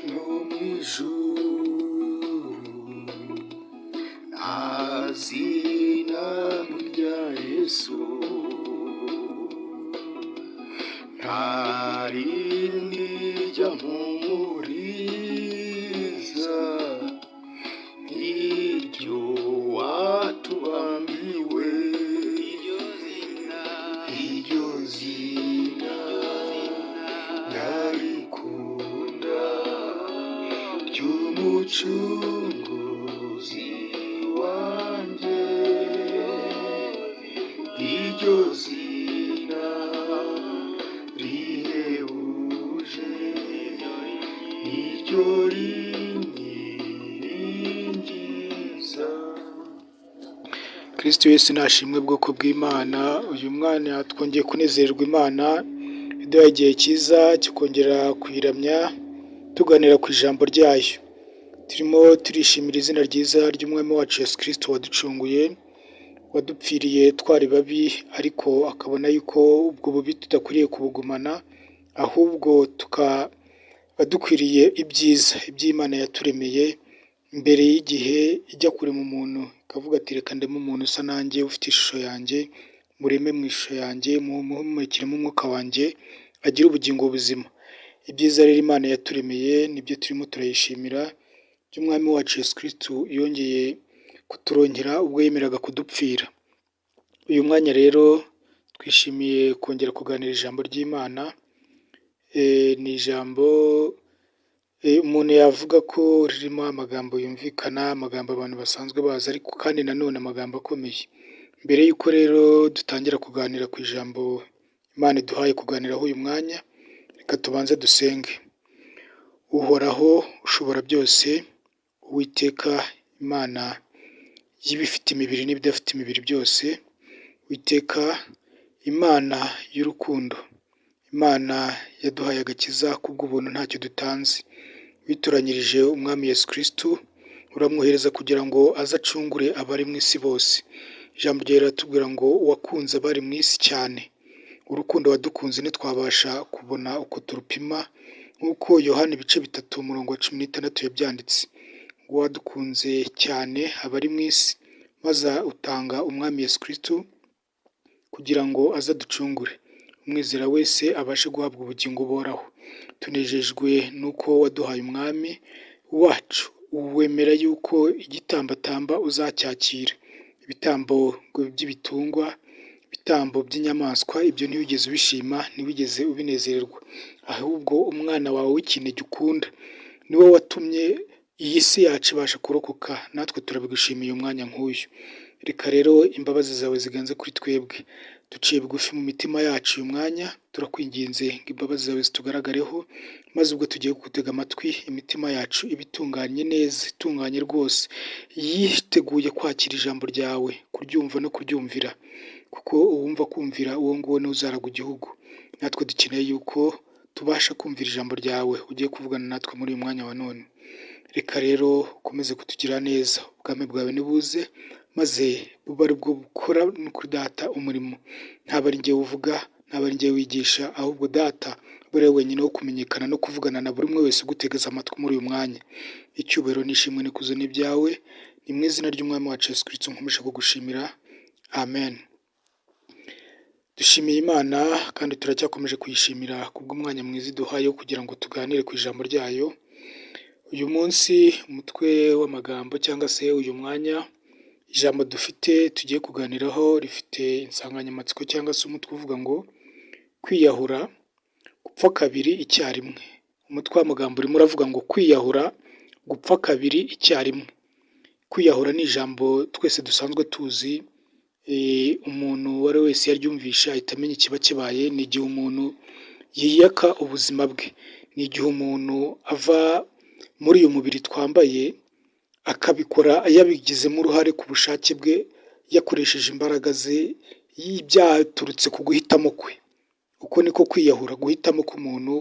no mu ijuru nta zina rya Yesu nta rindi ryampumuriza nk'iryo watubambiwe iryo zina ndarikunda ry'umucunguzi wanjye iryo zina rihebuje niryo rinyiringiza. Kristo Yesu nashimwe bwoko bw'Imana. Uyu mwana twongeye kunezererwa Imana iduhaye igihe cyiza cyo kongera kuyiramya tuganira ku ijambo ryayo. Turimo turishimira izina ryiza ry'umwami wacu Yesu Kristo waducunguye, wadupfiriye twari babi ariko akabona yuko ubwo bubi tudakwiriye kubugumana, ahubwo tukaba dukwiriye ibyiza iby'Imana yaturemeye mbere y'igihe ijya kurema umuntu, ikavuga ati reka ndeme umuntu usa nanjye ufite ishusho yanjye, mureme mu ishusho yanjye, mumuhumekiremo umwuka wanjye agire ubugingo buzima. Ibyiza rero Imana yaturemeye nibyo turimo turayishimira, by'umwami wacu Yesu Kristo yongeye kuturongera ubwo yemeraga kudupfira. Uyu mwanya rero twishimiye kongera kuganira ijambo ry'Imana. Ni ijambo umuntu yavuga ko ririmo amagambo yumvikana, amagambo abantu basanzwe bazi, ariko kandi nanone amagambo akomeye. Mbere y'uko rero dutangira kuganira ku ijambo Imana iduhaye kuganiraho uyu mwanya, reka tubanze dusenge. Uhoraho ushobora byose, Uwiteka Imana y'ibifite imibiri n'ibidafite imibiri byose, Uwiteka Imana y'urukundo, Imana yaduhaye agakiza kubw'ubuntu ntacyo dutanze, witoranyirije umwami Yesu Kristo uramwohereza kugira ngo aze acungure abari mu isi bose. Ijambo ryawe riratubwira ngo wakunze abari mu isi cyane, urukundo wadukunze ntitwabasha kubona uko turupima, nk'uko Yohana 3:16 yabyanditse ngo wadukunze cyane abari mu isi maze utanga umwami Yesu Kristo kugira ngo aze aducungure, umwizera wese abashe guhabwa ubugingo buhoraho. Tunejejwe nuko waduhaye umwami wacu, wemera yuko igitambo atamba uzacyakira, ibitambo by'ibitungwa, ibitambo by'inyamaswa, ibyo ntiwigeze ubishima, ntiwigeze ubinezererwa, ahubwo umwana wawe w'ikinege ukunda niwe watumye iyi si yacu ibasha kurokoka, natwe turabigushimiye umwanya nk'uyu. Reka rero imbabazi zawe ziganze kuri twebwe, duciye bugufi mu mitima yacu uyu mwanya, turakwinginze ngo imbabazi zawe zitugaragareho, maze ubwo tugiye kugutega amatwi imitima yacu ibitunganye neza, itunganye rwose, yiteguye kwakira ijambo ryawe, kuryumva no kuryumvira, kuko uwumva kumvira uwo nguwo niwe uzaraga igihugu. Natwe dukeneye yuko tubasha kumvira ijambo ryawe ugiye kuvugana natwe muri uyu mwanya wa none. Reka rero ukomeze kutugira neza, ubwami bwawe nibuze maze bube ari bwo bukora kuri data umurimo. Ntabwo ari njye uvuga, ntabwo ari njye wigisha, ahubwo data buri wenyine wo kumenyekana no kuvugana na buri umwe wese ugutegeza amatwi muri uyu mwanya. Icyubahiro n'ishimwe n'ikuzo ni ibyawe, ni mu izina ry'umwami wacu Yesu Kristo nkomeje kugushimira, amen. Dushimiye Imana kandi turacyakomeje kuyishimira kubw'umwanya mwiza iduhaye kugira ngo tuganire ku ijambo ryayo. Uyu munsi umutwe w'amagambo cyangwa se uyu mwanya, ijambo dufite tugiye kuganiraho rifite insanganyamatsiko cyangwa se umutwe uvuga ngo kwiyahura gupfa kabiri icyarimwe. Umutwe w'amagambo urimo uravuga ngo kwiyahura gupfa kabiri icyarimwe. Kwiyahura ni ijambo twese dusanzwe tuzi, umuntu uwo ari we wese yaryumvisha ahita amenya ikiba kibaye. Ni igihe umuntu yiyaka ubuzima bwe, ni igihe umuntu ava muri uyu mubiri twambaye akabikora yabigizemo uruhare ku bushake bwe, yakoresheje imbaraga ze, byaturutse ku guhitamo kwe. Uko niko kwiyahura, guhitamo k'umuntu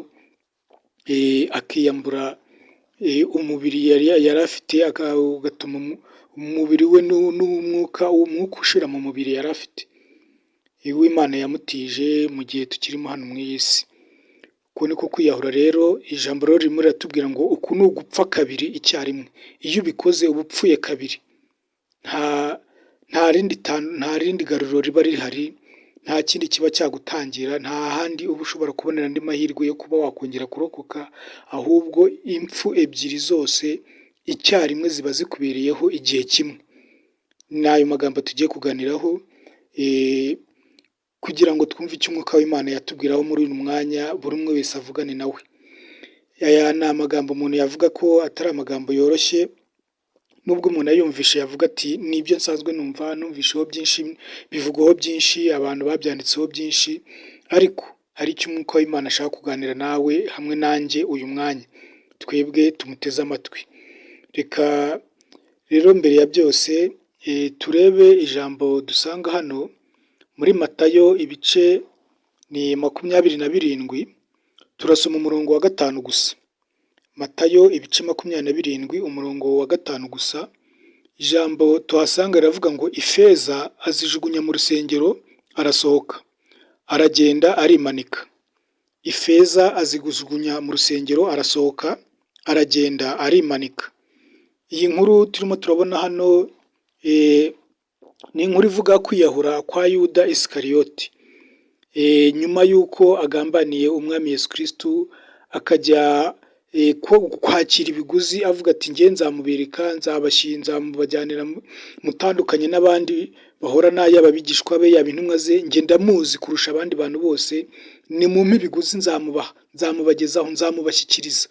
akiyambura umubiri yari afite, agatuma umubiri we n'umwuka ushira mu mubiri yari afite, Imana yamutije mu gihe tukirimo hano mu iyi si. uko niko kwiyahura rero. Ijambo rero ririmo riratubwira ngo uku ni ugupfa kabiri icyarimwe. Iyo ubikoze uba upfuye kabiri, nta rindi garuriro riba rihari, nta kindi kiba cyagutangira, nta handi uba ushobora kubonera andi mahirwe yo kuba wakongera kurokoka, ahubwo impfu ebyiri zose icyarimwe ziba zikubereyeho igihe kimwe. Ni ayo magambo tugiye kuganiraho kugira ngo twumve icyo umwuka w'Imana yatubwiraho muri uyu mwanya, buri umwe wese avugane nawe. Aya ni amagambo umuntu yavuga ko atari amagambo yoroshye, nubwo umuntu ayumvishe yavuga ati nibyo nsanzwe numvisheho byinshi, bivugwaho byinshi, abantu babyanditseho byinshi, ariko hari icyo umwuka w'Imana ashaka kuganira nawe hamwe nanjye uyu mwanya, twebwe tumuteze amatwi. Reka rero mbere ya byose turebe ijambo dusanga hano muri Matayo ibice ni 27, turasoma umurongo wa 5 gusa. Matayo ibice 27 umurongo wa 5 gusa. Ijambo tuhasanga riravuga ngo ifeza azijugunya mu rusengero, arasohoka, aragenda arimanika. Ifeza azigujugunya mu rusengero, arasohoka, aragenda arimanika. Iyi nkuru turimo turabona hano ni inkuru ivuga kwiyahura kwa Yuda Isikariyoti, nyuma y'uko agambaniye umwami Yesu Kristo, akajya kwakira ibiguzi avuga ati nge nzamubereka, nzamubajyanira mutandukanye n'abandi bahora n'ayaba bigishwa be, yaba intumwa ze, nge ndamuzi kurusha abandi bantu bose, nimumpe ibiguzi nzamubagezaho, nzamubashyikiriza.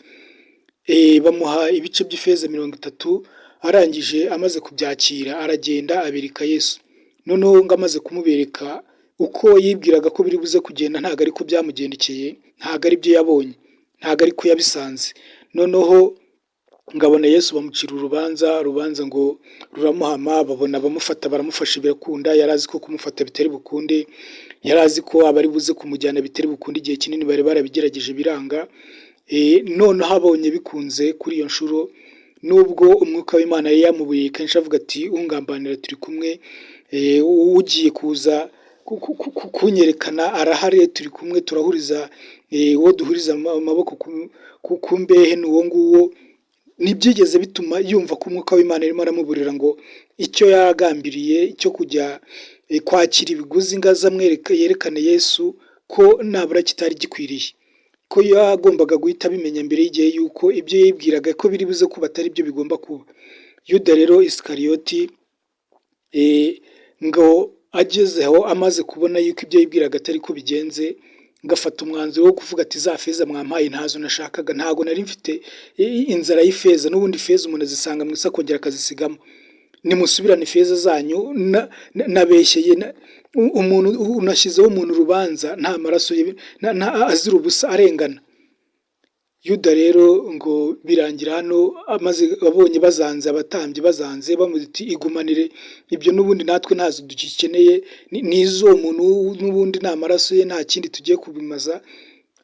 Bamuha ibice by'ifeza 30, arangije amaze kubyakira aragenda abereka Yesu. Noneho ngo amaze kumubereka uko yibwiraga ko biri buze kugenda, ntabwo ariko byamugendekeye, ntabwo ari byo yabonye, ntabwo ariko yabisanze. Noneho ngabona Yesu bamucira urubanza ngo ruramuhama, babona bamufata, baramufasha birakunda. Yari azi ko kumufata bitari bukunde, yari azi ko abari buze kumujyana bitari bukunde, igihe kinini bari barabigerageje biranga. Noneho abonye bikunze kuri iyo nshuro, nubwo umwuka w'Imana yari yamubuye kenshi avuga ati ungambanira turi kumwe, ugiye kuza kunyerekana arahari, turi kumwe, turahuriza uwo duhuriza amaboko ku mbehe n'uwo nguwo. Ntibyigeze bituma yumva ko umwuka w'Imana arimo aramuburira ngo icyo yagambiriye cyo kujya kwakira ibiguzi ngo aze yerekane Yesu ko nabura kitari gikwiriye, ko yagombaga guhita abimenya mbere y'igihe yuko ibyo yibwiraga ko biri buze kuba atari byo bigomba kuba. Yuda rero Isikariyoti ngo agezeho amaze kubona yuko ibyo yibwiraga atari ko bigenze, ngafata umwanzuro wo kuvuga ati za feza mwampaye ntazo nashakaga, ntago nari mfite inzara y'ifeza, n'ubundi feza umuntu azisanga mu isi akongera akazisigamo, nimusubirane ifeza zanyu, nabeshyeye umuntu, unashyizeho umuntu urubanza nta maraso ye, azira ubusa arengana. Yuda rero ngo birangira hano amaze abonye bazanze, abatambyi bazanze, bamuti igumanire ibyo, n'ubundi natwe ntazo dukeneye, nizo umuntu n'ubundi nta maraso ye, nta kindi tugiye kubimaza.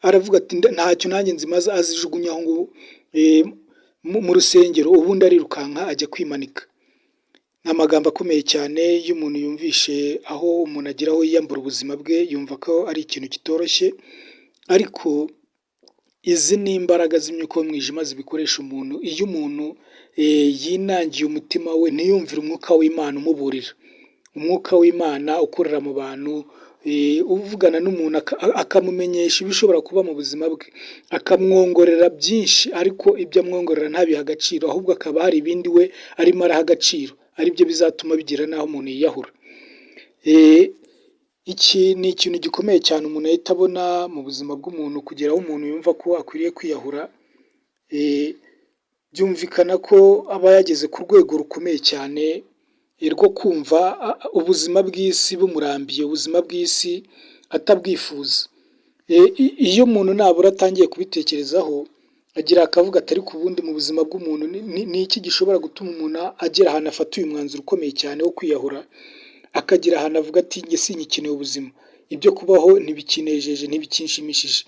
Aravuga ati ntacyo nanjye nzimaza, azijugunyaho ngo mu rusengero, ubundi arirukanka ajya kwimanika. Ni amagambo akomeye cyane. Iyo umuntu yumvishe aho umuntu agera aho yiyambura ubuzima bwe, yumva ko ari ikintu kitoroshye, ariko izi ni imbaraga z'imyuka y'umwijima zibikoresha umuntu. Iyo umuntu yinangiye umutima we, ntiyumvire umwuka w'Imana umuburira, umwuka w'Imana ukorera mu bantu, uvugana n'umuntu akamumenyesha ibishobora kuba mu buzima bwe, akamwongorera byinshi, ariko ibyo amwongorera ntabiha agaciro, ahubwo akaba hari ibindi we arimo araha agaciro, aribyo bizatuma bigira n'aho umuntu yiyahura. Iki ni ikintu gikomeye cyane umuntu ahita abona mu buzima bw'umuntu, kugeraho umuntu yumva ko akwiriye kwiyahura. Byumvikana ko aba yageze ku rwego rukomeye cyane rwo kumva ubuzima bw'isi bumurambiye, ubuzima bw'isi atabwifuza. Iyo umuntu nabura atangiye kubitekerezaho, agira akavuga atari ku bundi mu buzima bw'umuntu ni iki gishobora gutuma umuntu agera ahantu afata uyu mwanzuro ukomeye cyane wo kwiyahura, akagira ahantu avuga ati nge sinyikeneye ubuzima, ibyo kubaho ntibikinejeje, ntibikinshimishije,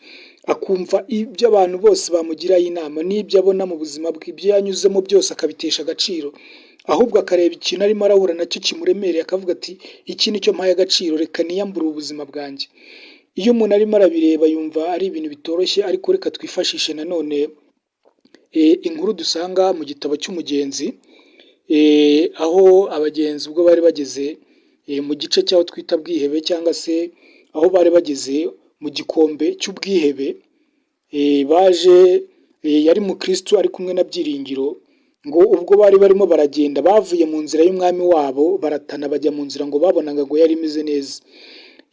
akumva ibyo abantu bose bamugiraho inama n'ibyo abona mu buzima bwe, ibyo yanyuzemo byose akabitesha agaciro, ahubwo akareba ikintu arimo arahura nacyo kimuremereye, akavuga ati iki nicyo mpaye agaciro, reka niyambure ubuzima bwanjye. iyo umuntu arimo arabireba yumva ari ibintu bitoroshye, ariko reka twifashishe nanone inkuru dusanga mu gitabo cy'umugenzi, aho abagenzi ubwo bari bageze mu gice cy'aho twita bwihebe, cyangwa se aho bari bageze mu gikombe cy'ubwihebe, baje yari mukristo ari kumwe na Byiringiro, ngo ubwo bari barimo baragenda bavuye mu nzira y'umwami wabo baratana bajya mu nzira ngo babonaga ngo yari imeze neza.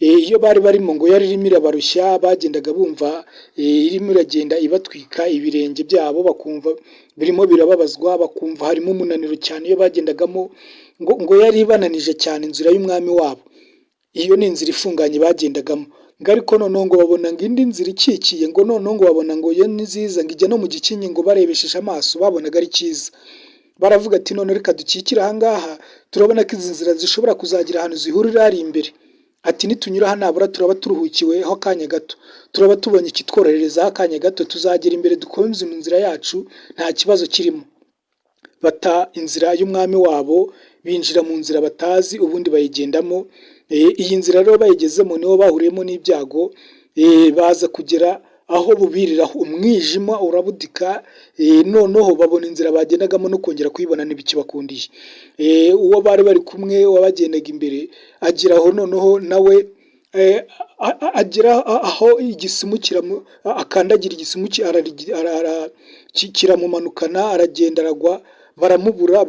Iyo bari barimo ngo yari irimo irabarushya, bagendaga bumva irimo iragenda ibatwika ibirenge byabo, bakumva birimo birababazwa, bakumva harimo umunaniro cyane iyo bagendagamo, ngo yari ibananije cyane inzira y'umwami wabo. Iyo ni inzira ifunganye bagendagamo, ngo ariko noneho ngo babona ngo indi nzira ikikiye, ngo noneho ngo babona ngo yo ni nziza, ngo ijya no mu gikingi, ngo barebesheje amaso babonaga ari cyiza. Baravuga ati none reka dukikire ahangaha, turabona ko izi nzira zishobora kuzagira ahantu zihurira hari imbere. Ati nitunyura hano nabura turaba turuhukiweho akanya gato, turaba tubonye ikitworoherezaho akanya gato, tuzagera imbere dukomeze mu nzira yacu nta kibazo kirimo. Bata inzira y'umwami wabo binjira mu nzira batazi, ubundi bayigendamo. Iyi nzira rero bayigezemo niho bahuriyemo n'ibyago, baza kugera aho bubiriraho umwijima urabudika, noneho babona inzira bagendagamo no kongera kuyibona ntibikibakundiye. Uwo bari bari kumwe wabagendaga imbere agira aho noneho nawe agera aho igisimu akandagira igisimu kiramumanukana, aragenda aragwa, baramubura,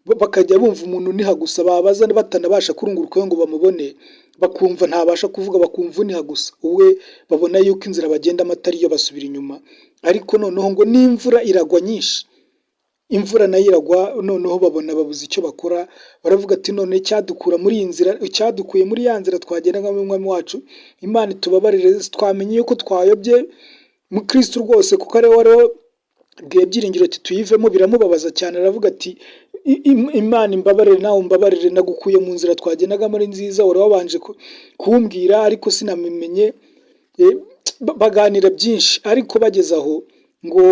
bakajya bumva umuntu uniha gusa, babaza batanabasha kurunguruka ngo bamubone, bakumva ntabasha kuvuga, bakumva uniha gusa. Uwe babona yuko inzira bagendamo atari yo, basubira inyuma. Ariko noneho ngo n'imvura iragwa nyinshi, imvura nayo iragwa, noneho babona babuze icyo bakora. Baravuga ati none cyadukura muri iyi nzira, cyadukuye muri ya nzira twagendagamo umwami wacu, Imana itubabarire, twamenye yuko twayobye mu Kristo rwose, kuko ari wari bwiye Byiringiro ati tuyivemo. Biramubabaza cyane, aravuga ati Imana imbabarire, nawe umbabarire, nagukuye mu nzira twagendagamo ari nziza, wari wabanje kumbwira ariko sinamenye. Baganira byinshi, ariko bageze aho ngo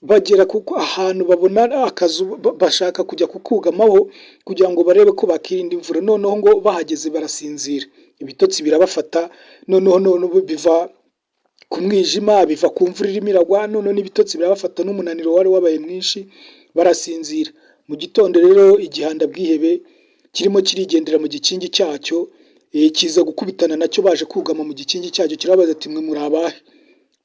bagera kuko ahantu babona akazu bashaka kujya kukugamaho kugira ngo barebe ko bakirinda imvura. Noneho ngo bahageze barasinzira, ibitotsi birabafata, noneho biva ku mwijima, biva ku mvura irimo iragwa, noneho n'ibitotsi birabafata n'umunaniro wari wabaye mwinshi, barasinzira. Mu gitondo rero igihanda bwihebe kirimo kirigendera mu gikingi cyacyo, kiza gukubitana nacyo baje kugama mu gikingi cyacyo, kirabaza ati mwe muri abahe?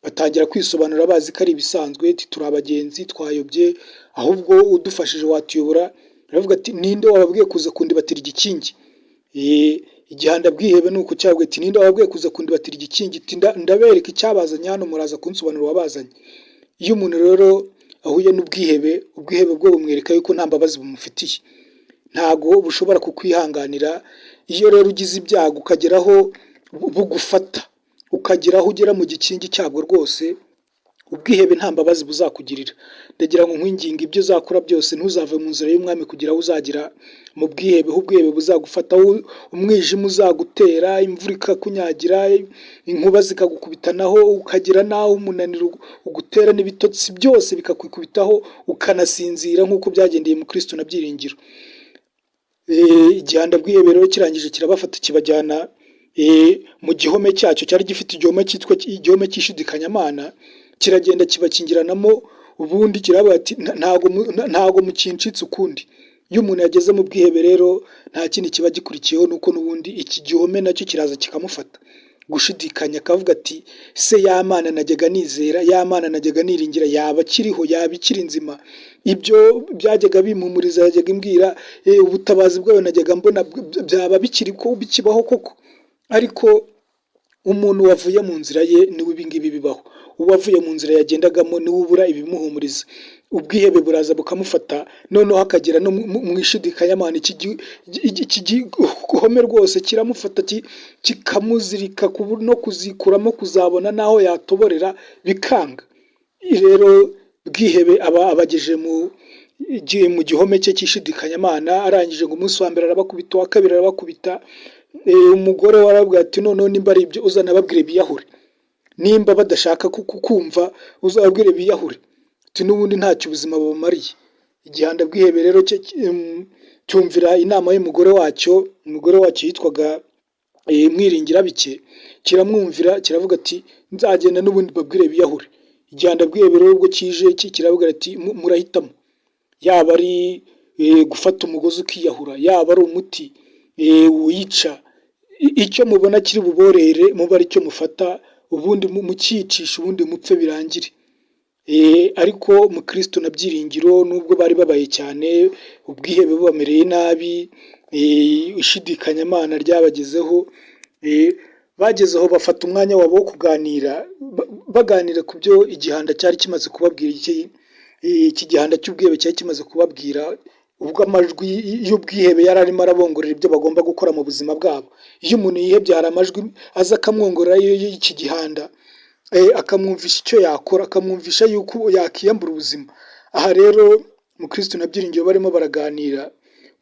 Batangira kwisobanura bazi ko ari ibisanzwe, ati turi abagenzi twayobye, ahubwo udufashije watuyobora. Aravuga ati ninde wababwiye kuza kundibatira igikingi? Igihanda bwihebe nuko cyabwe ati ninde wababwiye kuza kundibatira igikingi? Ndabereka icyabazanye hano, muraza kunsobanura wabazanye. Iyo umuntu rero ahuye n'ubwihebe, ubwihebe bwo bumwereka yuko nta mbabazi bumufitiye, ntago bushobora kukwihanganira. Iyo rero ugize ibyago ukageraho bugufata, ukageraho ugera mu gikingi cyabwo rwose, ubwihebe nta mbabazi buzakugirira. Ndagira ngo nkwinginga ibyo uzakora byose ntuzave mu nzira y'umwami kugira aho uzagira mu bwihebe, aho ubwihebe buzagufata, umwijima uzagutera, imvura ikakunyagira, inkuba zikagukubitanaho, ukagira naho umunaniro ugutera, n'ibitotsi byose bikakwikubitaho ukanasinzira, nk'uko byagendeye mu Kristo na Byiringiro. Igihanda bwihebe rero kirangije kirabafata, kibajyana mu gihome cyacyo, cyari gifite igihome cyitwa igihome cy'ishidikanyamana, kiragenda kibakingiranamo. Ubundi kiravuga ati ntago mukincitse ukundi. Iyo umuntu yageze mu bwihebe rero nta kindi kiba gikurikiyeho, nuko n'ubundi iki gihome nacyo kiraza kikamufata, gushidikanya, akavuga ati se ya Mana najyaga nizera, ya Mana najyaga niringira, yaba akiriho, yaba ikiri nzima? Ibyo byajyaga bimpumuriza, yajyaga imbwira ubutabazi bwayo najyaga mbona byaba bikiri ko bikibaho koko? Ariko umuntu wavuye mu nzira ye niwe ibingibi bibaho. Uwavuye mu nzira yagendagamo niwe ubura ibimuhumuriza. Ubwihebe buraza bukamufata, noneho akagera no mu ishidikanyamana. Iki gihome rwose kiramufata, kikamuzirika no kuzikuramo, kuzabona naho yatoborera bikanga. Rero bwihebe aba abageje mu gihome cye cy'ishidikanyamana. Arangije ngo umunsi wa mbere arabakubita, uwa kabiri arabakubita. Umugore warabwira ati noneho nimba ari ibyo uzanababwire biyahure, nimba badashaka kukumva uzababwire biyahure, ati n'ubundi ntacyo ubuzima bubamariye. Igihanda bwihebe rero cyumvira inama y'umugore wacyo. Umugore wacyo yitwaga mwiringira bike, kiramwumvira kiravuga ati nzagenda n'ubundi babwire biyahure. Igihanda bwihebe rero ubwo kije kiravuga ati murahitamo, yaba ari gufata umugozi ukiyahura, yaba ari umuti wica, icyo mubona kiri buborere muba ari cyo mufata, ubundi mukicisha, ubundi mupfe birangire. Ariko mu Kristo na Byiringiro nubwo bari babaye cyane, ubwihebe bubamereye nabi, ishidikanyamana ryabagezeho, bagezeho bafata umwanya wabo wo kuganira, baganira ku byo igihanda cyari kimaze kubabwira. Iki gihanda cy'ubwihebe cyari kimaze kubabwira, ubwo amajwi y'ubwihebe yari arimo arabongorera ibyo bagomba gukora mu buzima bwabo. Iyo umuntu yihebye hari amajwi aza akamwongorera y'iki gihanda, akamwumvisha icyo yakora, akamwumvisha yuko yakiyambura ubuzima. Aha rero mu Kristo na Byiringiro barimo baraganira,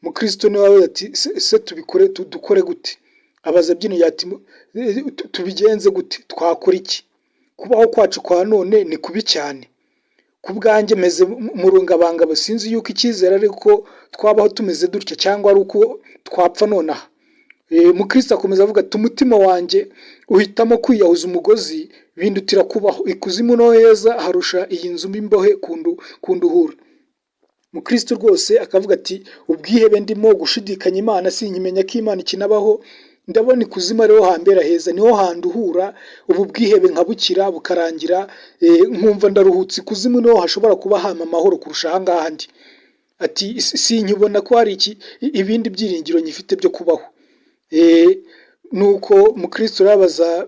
mu Kristo ni wawe ati se tubikore, dukore gute? Abaza Byiringiro ati tubigenze gute, twakora iki? Kubaho kwacu kwa none ni kubi cyane, ku bwanjye meze murungabanga, sinzi yuko icyizere ariko twabaho tumeze dutya cyangwa ari uko twapfa nonaha. Mu Kristo akomeza avuga ati umutima wanjye uhitamo kwiyahuza umugozi, bindutira kubaho ikuzimu no heza harusha iyi nzu mimbohe kunduhura. Mu Kristo rwose akavuga ati ubwihebe ndimo gushidikanya Imana, sinkimenya ko Imana ikinabaho, ndabona ikuzimu ariho hambera heza, niho handuhura ubu bwihebe nkabukira bukarangira, nkumva ndaruhutse. Ikuzimu niho hashobora kuba hama amahoro kurusha aha ngaha ndi. Ati sinkibona ko hari ibindi byiringiro nyifite byo kubaho. Nuko mu Kristo rabaza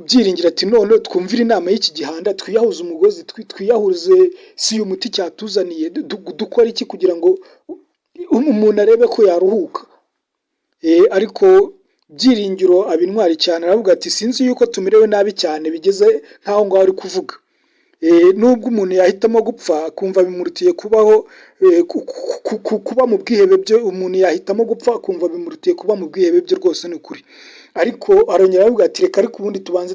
Byiringiro ati none twumvire inama y'iki gihanda, twiyahuze umugozi, twiyahuze si umuti cyatuzaniye, dukora iki kugira ngo umuntu arebe ko yaruhuka? Ariko Byiringiro abintwari cyane, aravuga ati sinzi yuko tumirewe nabi cyane bigeze nkaho ngaho ari kuvuga. Nubwo umuntu yahitamo gupfa akumva bimurutiye kubaho, kuba mu bwihebe byo, umuntu yahitamo gupfa akumva bimurutiye kuba mu bwihebe byo, rwose ni ukuri. Ariko arongera aravuga ati reka ariko ubundi tubanze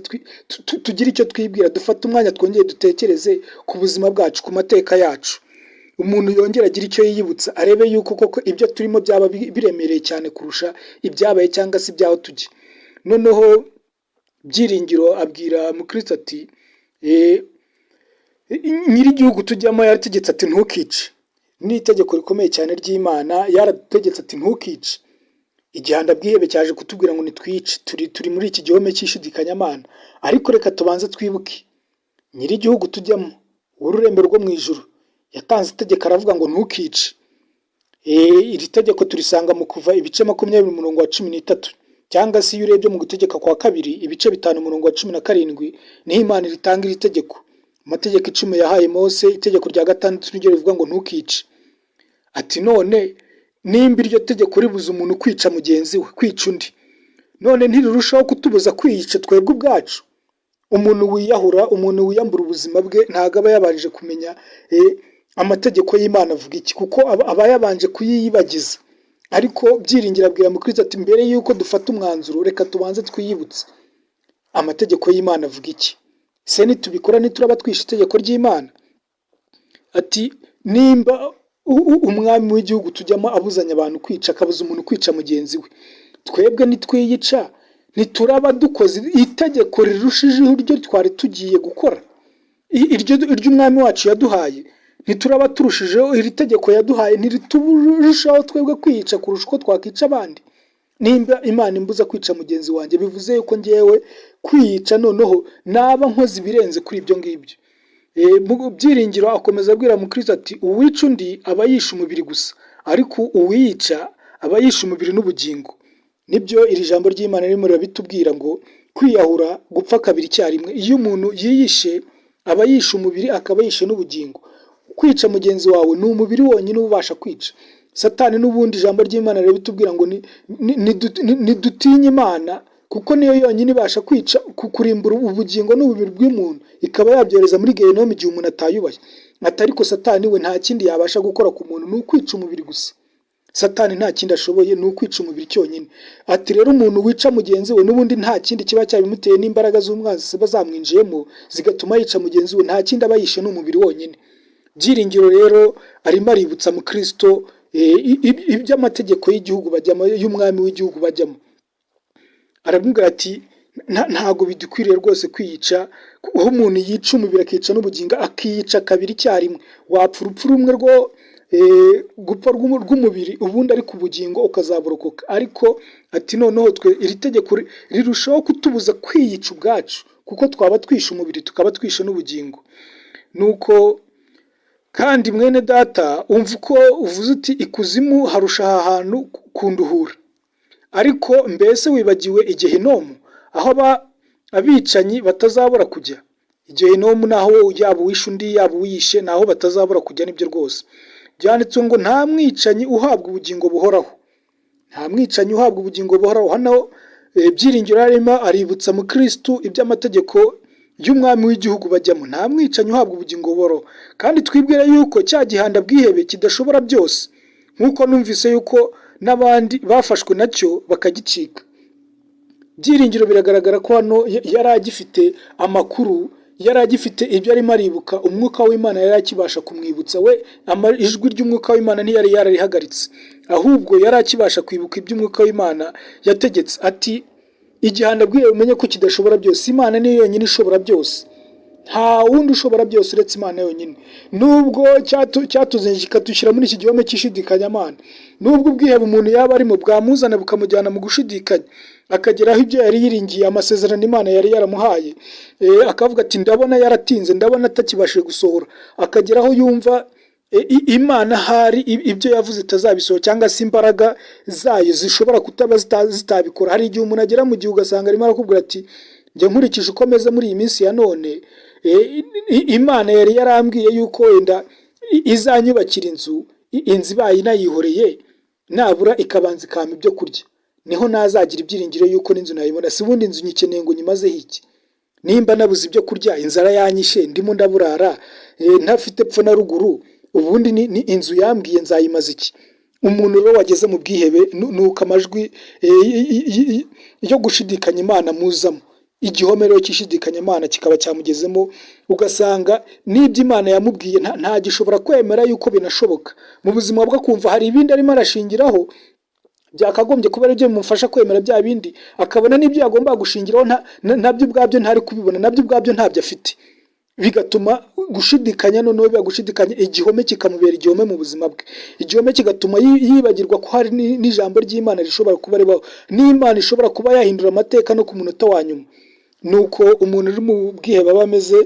tugire icyo twibwira, dufate umwanya twongeye dutekereze ku buzima bwacu, ku mateka yacu. Umuntu yongera agira icyo yiyibutsa, arebe yuko koko ibyo turimo byaba biremereye cyane kurusha ibyabaye cyangwa se ibyaho tujye. Noneho Byiringiro abwira mu Kristo ati nyiri igihugu tujyamo yarategetse ati ntukice. Ni itegeko rikomeye cyane ry'Imana, yarategetse ati ntukice. Igihanda bwihebe cyaje kutubwira ngo nitwice, turi muri iki gihome cy'ishidikanyamana. Ariko reka tubanze twibuke nyiri igihugu tujyamo, ururembo rwo mu ijuru, yatanze itegeko aravuga ngo ntukice. Iri tegeko turisanga mu Kuva ibice 20:13, cyangwa se iyo urebye mu Gutegeka kwa 2 ibice 5:17 niho Imana ritanga iri tegeko. Amategeko 10 yahaye Mose, itegeko rya 6 niryo rivuga ngo ntukice. Ati none nimba iryo tegeko ribuza umuntu kwica mugenzi we, kwica undi, none ntirurushaho kutubuza kwiyica twebwe ubwacu? Umuntu wiyahura, umuntu wiyambura ubuzima bwe, ntago aba yabanje kumenya amategeko y'Imana avuga iki, kuko aba yabanje kuyiyibagiza. Ariko Byiringiro abwira mu Kristo ati mbere yuko dufata umwanzuro, reka tubanze twiyibutse amategeko y'Imana avuga iki. Se nitubikora nituraba twishe itegeko ry'Imana? Ati nimba umwami w'igihugu tujyamo abuzanya abantu kwica, akabuza umuntu kwica mugenzi we, twebwe nitwiyica nituraba dukoze itegeko rirushijeho iryo twari tugiye gukora, iryo umwami wacu yaduhaye, nituraba turushijeho iri tegeko yaduhaye, niriturushaho twebwe kwiyica kurusha uko twakica abandi? Nimba Imana imbuza kwica mugenzi wanjye, bivuze yuko ngewe kwiyica noneho naba nkoze ibirenze kuri ibyo ngibyo. Byiringiro akomeza abwira mu Kristo ati uwica undi aba yishe umubiri gusa, ariko uwiyica aba yishe umubiri n'ubugingo. Nibyo iri jambo ry'Imana ririmo rirabitubwira ngo kwiyahura, gupfa kabiri icyarimwe. Iyo umuntu yiyishe aba yishe umubiri, akaba yishe n'ubugingo. Kwica mugenzi wawe ni umubiri wonyine ubasha kwica. Satani n'ubundi ijambo ry'Imana rirabitubwira ngo nidutinye Imana, kuko niyo yonyine ibasha kwica, kurimbura ubugingo n'ububiri bw'umuntu, ikaba yabyoreza muri Gehinomu igihe umuntu atayubaye. Ariko Satani we nta kindi yabasha gukora ku muntu, ni ukwica umubiri gusa. Satani nta kindi ashoboye, ni ukwica umubiri cyonyine. Ati rero umuntu wica mugenzi we n'ubundi nta kindi kiba cyabimuteye, n'imbaraga z'umwanzi ziba zamwinjiyemo zigatuma yica mugenzi we, nta kindi aba yishe n'umubiri wonyine. Byiringiro rero arimo aributsa mu Kristo iby'amategeko y'igihugu bajyamo, y'umwami w'igihugu bajyamo. aramubwira ati ntago bidukwiriye rwose kwiyica, aho umuntu yica umubiri akica n'ubugingo, akiyica kabiri icyarimwe, wapfa urupfu rumwe rwo gupfa rw'umubiri, ubundi ariko ubugingo ukazaburokoka. Ariko ati noneho twe iri tegeko rirushaho kutubuza kwiyica ubwacu, kuko twaba twishe umubiri tukaba twishe n'ubugingo. Nuko kandi mwene data, umva uko uvuze uti ikuzimu harusha aha hantu kunduhura, ariko mbese wibagiwe igehinomu, aho abicanyi batazabura kujya? Igehinomu naho yaba uwishe undi yaba uwishe, naho batazabura kujya, nibyo rwose. Byanditse ngo nta mwicanyi uhabwa ubugingo buhoraho, nta mwicanyi uhabwa ubugingo buhoraho. Hano Byiringiro arimo aributsa mu Kristo iby'amategeko y'umwami w'igihugu bajyamo. Nta mwicanyi uhabwa ubugingo buhoraho, kandi twibwire yuko cya gihanda bwihebe kidashobora byose, nk'uko numvise yuko n'abandi bafashwe nacyo bakagicika. Byiringiro biragaragara ko hano yari agifite amakuru, yari agifite ibyo arimo aribuka, umwuka w'Imana yari akibasha kumwibutsa. We ijwi ry'umwuka w'Imana ntiyari yararihagaritse, ahubwo yari akibasha kwibuka iby'umwuka w'Imana yategetse. Ati igihanda bwiye umenye ko kidashobora byose, Imana niyo yonyine ishobora byose, nta wundi ushobora byose uretse Imana yonyine. Nubwo cyatuzenje kikadushyira muri iki gihome cy'ishidikanyamana, nubwo ubwihebe umuntu yaba arimo bwamuzana bukamujyana mu gushidikanya, akageraho ibyo yari yiringiye, amasezerano Imana yari yaramuhaye, akavuga ati ndabona yaratinze, ndabona atakibashije gusohora, akageraho yumva Imana hari ibyo yavuze itazabisohora, cyangwa se imbaraga zayo zishobora kutaba zitabikora. Hari igihe umuntu agera mu gihe ugasanga arimo arakubwira ati njye nkurikije uko meze muri iyi minsi ya none, Imana yari yarambwiye yuko wenda izanyubakira inzu ibaye inayihoreye, nabura ikabanza ikampa ibyo kurya, niho nazagira ibyiringiro yuko n'inzu nayibona. Si ubundi inzu nyikeneye ngo nyimazeho iki? Nimba nabuze ibyo kurya, inzara yanyishe, ndimo ndaburara, ntafite epfo na ruguru, ubundi ni inzu yambwiye nzayimaze iki? Umuntu rero wageze mu bwihebe, nuko amajwi yo gushidikanya Imana muzamo, igihome rero cy'ishidikanya Imana kikaba cyamugezemo, ugasanga n'ibyo Imana yamubwiye nta gishobora kwemera yuko binashoboka. Mu buzima bwo kumva hari ibindi arimo arashingiraho byakagombye kuba ari byo bimufasha kwemera bya bindi, akabona n'ibyo yagomba gushingiraho nabyo ubwabyo ntari kubibona, nabyo ubwabyo ntabyo afite, bigatuma gushidikanya noneho gushidikanya igihome kikamubera igihome mu buzima bwe. Igihome kigatuma yibagirwa ko hari n'ijambo ry'Imana rishobora kuba ribaho, n'Imana ishobora kuba yahindura amateka no ku munota wa nyuma. Nuko umuntu uri mu bwihebe aba ameze.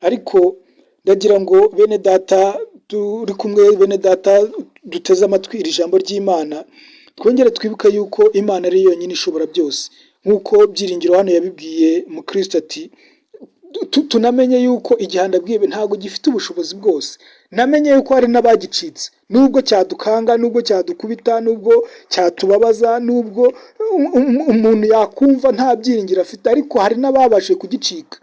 Ariko ndagira ngo bene data turi kumwe, bene data duteze amatwi iri jambo ry'Imana, twongere twibuke yuko Imana ari yonyine ishobora byose, nk'uko Byiringiro hano yabibwiye mu Kristo ati tunamenye yuko igihanda bwihebe ntabwo gifite ubushobozi bwose. Namenye yuko hari n'abagicitse, nubwo cyadukanga, nubwo cyadukubita, nubwo cyatubabaza, nubwo umuntu yakumva nta byiringiro afite, ariko hari n'ababashe kugicika.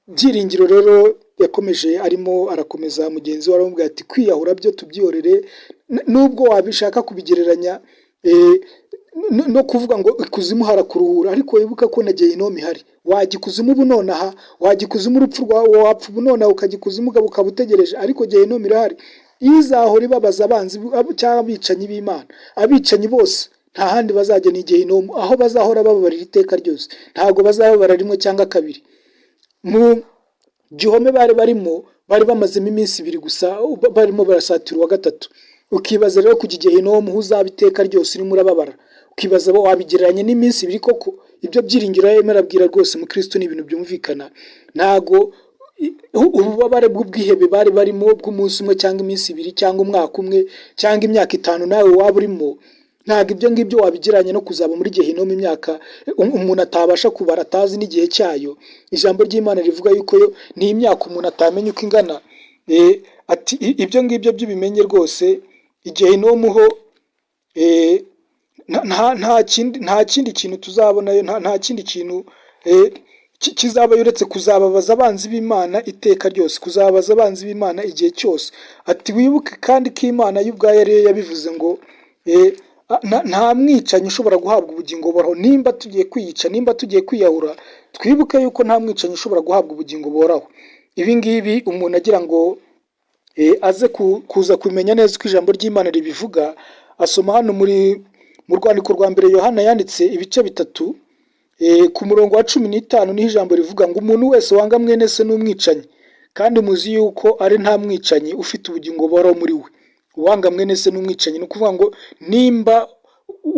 Byiringiro rero yakomeje arimo arakomeza mugenzi we aramubwira ati kwiyahura byo tubyihorere, nubwo wabishaka kubigereranya no kuvuga ngo ikuzimu harakuruhura, ariko wibuka ko na gehinomu ihari. Wajya ikuzimu ubu nonaha, wajya ikuzimu urupfu rwawe wapfa ubu nonaha ukajya ikuzimu ukaba utegereje, ariko gehinomu irahari, izahora ibabaza abanzi cyangwa abicanyi b'Imana. Abicanyi bose nta handi bazajya ni gehinomu, aho bazahora bababarira iteka ryose, ntabwo bazababara rimwe cyangwa kabiri. Mu gihome bari bamazemo iminsi 2 gusa, barimo barasatira uwa gatatu. Ukibaza rero kujya gehinomu uzaba iteka ryose urimo urababara, ukibaza wabigereranya n'iminsi 2 koko? Ibyo Byiringiro yemera abwira rwose mu Kristo ni ibintu byumvikana. Ntago ububabare bw'ubwihebe bari barimo bw'umunsi umwe cyangwa iminsi 2 cyangwa umwaka umwe cyangwa imyaka 5 nawe waba urimo, ntago ibyo ngibyo wabigereranya no kuzaba muri gehinomu imyaka umuntu atabasha kubara, atazi n'igihe cyayo. Ijambo ry'Imana rivuga yuko yo ni imyaka umuntu atamenya uko ingana. Ati ibyo ngibyo by'ubimenye rwose, igehinomu ho nta kindi kintu tuzabonayo, nta kindi kintu kizaba uretse kuzababaza abanzi b'Imana iteka ryose, kuzababaza abanzi b'Imana igihe cyose. Ati wibuke kandi ko Imana y'ubwayo ariyo yabivuze ngo nta mwicanyi ushobora guhabwa ubugingo buhoraho. Nimba tugiye kwiyica, nimba tugiye kwiyahura, twibuke yuko nta mwicanyi ushobora guhabwa ubugingo buhoraho. Ibi ngibi umuntu agira ngo aze kuza kumenya neza uko ijambo ry'Imana ribivuga, asoma hano mu rwandiko rwa mbere Yohana yanditse ibice 3, ku murongo wa 15 niho ijambo rivuga ngo umuntu wese wanga mwene se n'umwicanyi, kandi muzi yuko ari nta mwicanyi ufite ubugingo buhoraho muri we. Uwanga mwene se n'umwicanyi ni ukuvuga ngo nimba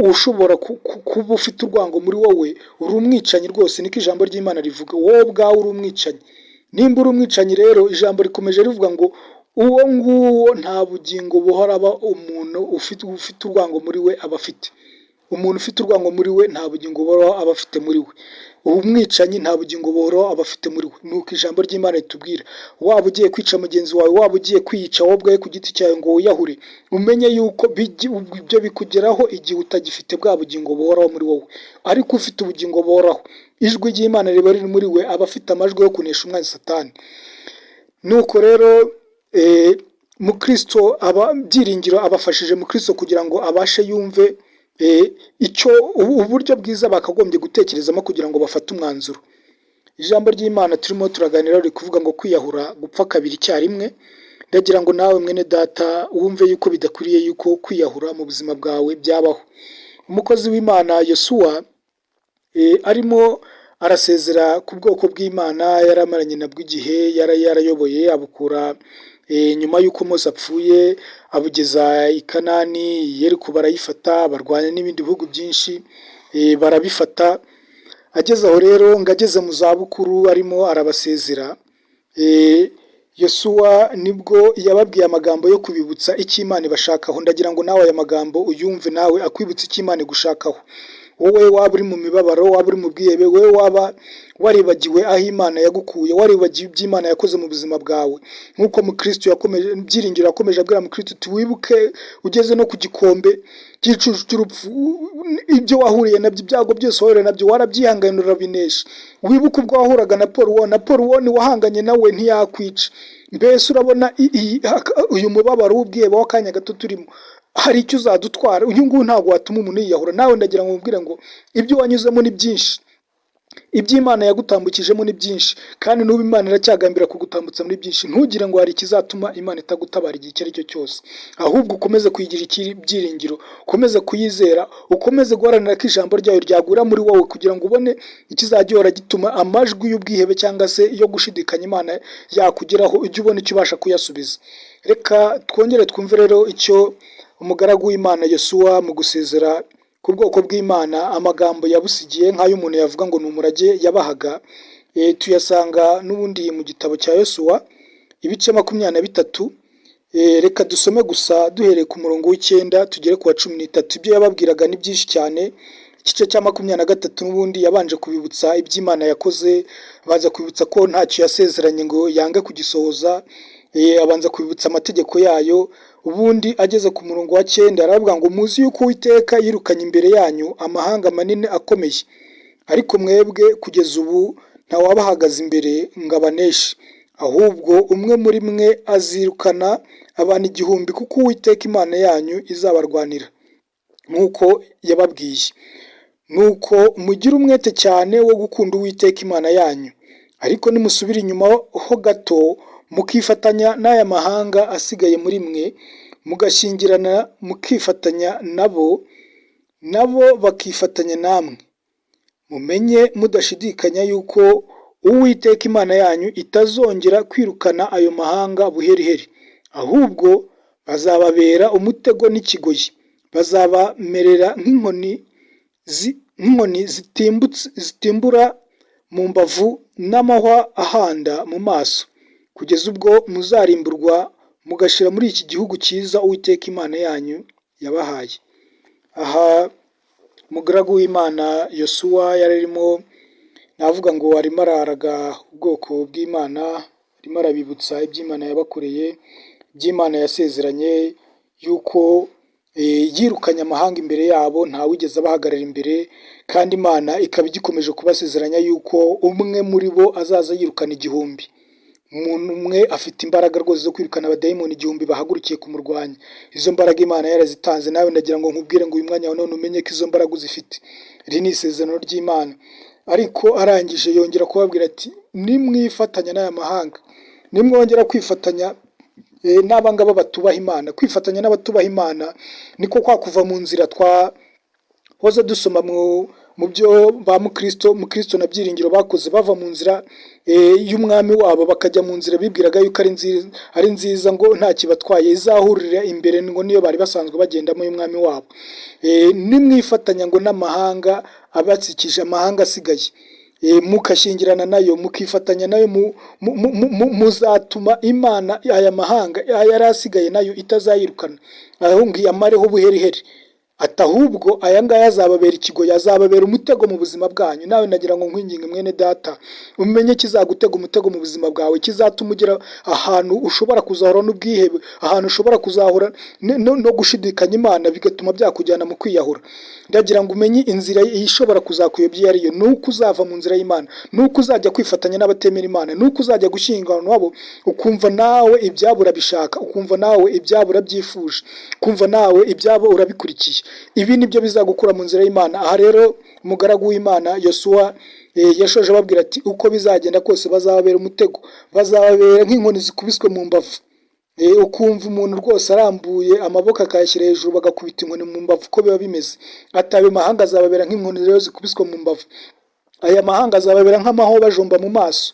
ushobora kuba ufite urwango muri wowe, uri umwicanyi rwose, niko ijambo ry'Imana rivuga. Wowe ubwawe uri umwicanyi. Nimba uri umwicanyi rero, ijambo rikomeje rivuga ngo uwo nguwo nta bugingo buhora aba umuntu ufite urwango muri we aba afite. Umuntu ufite urwango muri we nta bugingo buhoraho aba afite muri we. Umwicanyi nta bugingo buhoraho aba afite muri we. Nuko ijambo ry'Imana ritubwira, waba ugiye kwica mugenzi wawe, waba ugiye kwiyica wowe ubwawe ku giti cyawe ngo wiyahure, umenye yuko ibyo bikugeraho igihe utagifite bwa bugingo buhoraho muri wowe. Ariko ufite ubugingo buhoraho, ijwi ry'Imana riba riri muri we, aba afite amajwi yo kunesha umwanzi Satani. Nuko rero Mukristo byiringiro abafashije Mukristo kugira ngo abashe yumve icyo uburyo bwiza bakagombye gutekerezamo kugira ngo bafate umwanzuro. Ijambo ry'Imana turimo turaganira riri kuvuga ngo kwiyahura gupfa kabiri icyarimwe. Ndagira ngo nawe mwene data wumve yuko bidakwiriye yuko kwiyahura mu buzima bwawe byabaho. Umukozi w'Imana Yosuwa arimo arasezera ku bwoko bw'Imana, yaramaranye nabwo igihe, yarayoboye abukura nyuma y'uko Mose apfuye, abugeza i Kanani, Yeriko barayifata, barwanya n'ibindi bihugu byinshi barabifata. Ageze aho rero ngo ageze mu zabukuru arimo arabasezera, Yosuwa nibwo yababwiye amagambo yo kubibutsa icyo Imana ibashakaho. Ndagira ngo nawe aya magambo uyumve, nawe akwibutsa icyo Imana igushakaho. Wowe waba uri mu mibabaro, waba uri mu bwihebe, wowe waba waribagiwe aho Imana yagukuye, waribagiwe ibyo Imana yakoze mu buzima bwawe, nk'uko Mukristo yakomeje byiringiro yakomeje abwira Mukristo ati wibuke ugeze no ku gikombe cy'icucu cy'urupfu, ibyo wahuriye nabyo, ibyago byose wahuriye nabyo warabyihanganira urabinesha. Wibuke ubwo wahuraga na Paul wahanganye nawe ntiyakwica. Mbese urabona uyu mubabaro w'ubwihebe w'akanya gato turimo hari icyo uzadutwara. Uyu nguyu ntabwo watuma umuntu yiyahura. Nawe ndagira ngo mubwire ngo ibyo wanyuzemo ni byinshi, ibyo Imana yagutambukijemo ni byinshi, kandi n'ubu Imana iracyagambira kugutambutsa muri byinshi. Ntugire ngo hari ikizatuma Imana itagutabara igihe icyo ari cyo cyose, ahubwo ukomeze kuyigira ibyiringiro, ukomeze kuyizera, ukomeze guharanira ko ijambo ryayo ryagura muri wowe kugira ngo ubone ikizagihora gituma amajwi y'ubwihebe cyangwa se yo gushidikanya Imana yakugeraho, ujye ubona icyo ubasha kuyasubiza. Reka twongere twumve rero icyo umugaragu w'Imana Yosuwa mu gusezera ku bwoko bw'Imana amagambo yabusigiye, nk'ayo umuntu yavuga ngo ni umurage yabahaga. Tuyasanga n'ubundi mu gitabo cya Yosuwa ibice 23. Reka dusome gusa duhereye ku murongo w'9 tugere ku wa 13. Ibyo yababwiraga ni byinshi cyane. Igice cya 23 n'ubundi yabanje kubibutsa iby'Imana yakoze, baza kubibutsa ko ntacyo yasezeranye ngo yange kugisohoza, abanza kubibutsa amategeko yayo. Ubundi ageze ku murongo wa 9 aravuga ngo muzi yuko Uwiteka yirukanye imbere yanyu amahanga manini akomeye, ariko mwebwe kugeza ubu ntawabahagaze imbere ngo abaneshe, ahubwo umwe muri mwe azirukana abantu 1000, kuko Uwiteka Imana yanyu izabarwanira nk'uko yababwiye. Nuko mugire umwete cyane wo gukunda Uwiteka Imana yanyu, ariko nimusubira inyuma ho gato mukifatanya n'aya mahanga asigaye muri mwe, mugashyingirana mukifatanya nabo bakifatanya namwe, mumenye mudashidikanya yuko Uwiteka Imana yanyu itazongera kwirukana ayo mahanga buheriheri, ahubwo bazababera umutego n'ikigoyi, bazabamerera nk'inkoni zitimbura mu mbavu n'amahwa ahanda mu maso, kugeza ubwo muzarimburwa mugashira muri iki gihugu cyiza Uwiteka Imana yanyu yabahaye. Aha umugaragu w'Imana Yosuwa yararimo navuga ngo arimo araraga ubwoko bw'Imana, arimo arabibutsa iby'Imana yabakoreye, iby'Imana yasezeranye yuko yirukanye amahanga imbere yabo, ntawigeze abahagarara imbere, kandi Imana ikaba igikomeje kubasezeranya yuko umwe muri bo azaza yirukana 1000. Umuntu umwe afite imbaraga rwose zo kwirukana abadayimoni 1000 bahagurukiye kumurwanya. Izo mbaraga Imana yarazitanze. Nawe ndagira ngo nkubwire ngo uyu mwanya none umenye ko izo mbaraga uzifite. Iri ni isezerano ry'Imana. Ariko arangije yongera kubabwira ati nimwifatanya n'aya mahanga, nimwongera kwifatanya n'abangaba batubaha Imana. Kwifatanya n'abatubaha Imana niko kwa kuva mu nzira twahoze dusoma mu mu byo ba mukristo na byiringiro bakoze bava mu nzira y'umwami wabo bakajya mu nzira bibwiraga yuko ari nziza ngo nta kibatwaye izahurira imbere ngo niyo bari basanzwe bagendamo y'umwami wabo. Nimwifatanya ngo n'amahanga abatsikije, amahanga asigaye, mukashyingirana nayo mukifatanya nayo, muzatuma Imana aya mahanga yari asigaye nayo itazayirukana ahubwo iyamareho buheriheri. Ahubwo aya ngaya azababera ikigoyi, azababera umutego mu buzima bwanyu. Nawe nagira ngo nkwinginge mwene data, umenye kizagutega umutego mu buzima bwawe, kizatuma ugera ahantu ushobora kuzahura n'ubwihebe, ahantu ushobora kuzahura no gushidikanya Imana, bigatuma byakujyana mu kwiyahura. Ndagira ngo umenye inzira ishobora kuzakuyobya iyo ariyo, nuko uzava mu nzira y'Imana, nuko uzajya kwifatanya n'abatemera Imana, nuko uzajya gushyingirana nabo, ukumva nawe ibyabo urabishaka, ukumva nawe ibyabo urabyifuje, ukumva nawe ibyabo urabikurikiye. Ibi nibyo bizagukura mu nzira y'Imana. Aha rero umugaragu w'Imana Yosuwa yashoje ababwira ati uko bizagenda kose bazababera umutego, bazababera nk'inkoni zikubiswe mu mbavu. Ukumva umuntu rwose arambuye amaboko akayashyira hejuru bagakubita inkoni mu mbavu, uko biba bimeze. Atabe mahanga azababera nk'inkoni rero zikubiswe mu mbavu. Aya mahanga azababera nk'amaho bajomba mu maso,